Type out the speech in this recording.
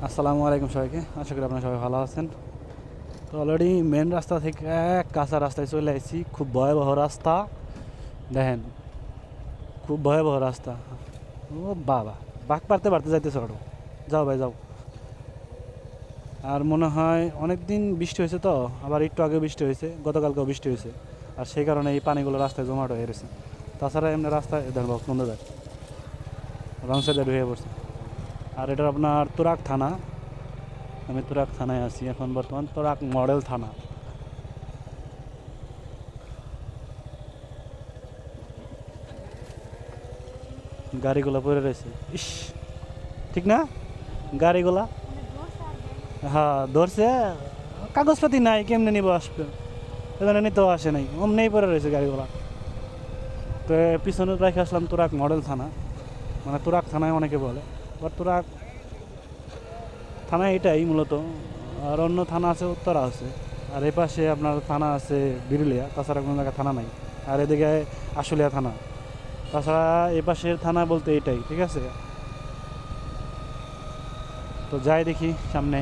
আসসালামু আলাইকুম সবাইকে, আশা করি আপনারা সবাই ভালো আছেন। তো অলরেডি মেন রাস্তা থেকে কাঁচা রাস্তায় চলে আসছি। খুব ভয়াবহ রাস্তা, দেখেন, খুব ভয়াবহ রাস্তা। ও বাবা, বাঁক পারতে পারতে যাইতেছে অটো। যাও ভাই যাও। আর মনে হয় অনেক দিন বৃষ্টি হয়েছে, তো আবার একটু আগে বৃষ্টি হয়েছে, গতকালকেও বৃষ্টি হয়েছে। আর সেই কারণে এই পানিগুলো রাস্তায় জমাট হয়ে গেছে। তাছাড়া এমনি রাস্তায় দেখেন বক্স বন্ধ যায়, রং সাইডে ঢুকে পড়ছে। আর এটা আপনার তুরাগ থানা। আমি তুরাগ থানায় আছি এখন বর্তমান, তুরাগ মডেল থানা। গাড়িগুলো পড়ে রয়েছে, ইস, ঠিক না গাড়িগুলা? হ্যাঁ ধরছে, কাগজপাতি নাই, কেমনে নিব, আসবে এখানে নিতেও আসে নাই, অমনেই পড়ে রয়েছে গাড়িগুলা। তো পিছনে রেখে আসলাম তুরাগ মডেল থানা, মানে তুরাগ থানায় অনেকে বলে, বাট তুরাগ থানা এটাই মূলত। আর অন্য থানা আছে, উত্তরা আছে। আর এ পাশে আপনার থানা আছে বিরুলিয়া, তাছাড়া কোনো জায়গায় থানা নাই। আর এদিকে আশুলিয়া থানা। তাছাড়া এ পাশের থানা বলতে এটাই, ঠিক আছে। তো যাই দেখি সামনে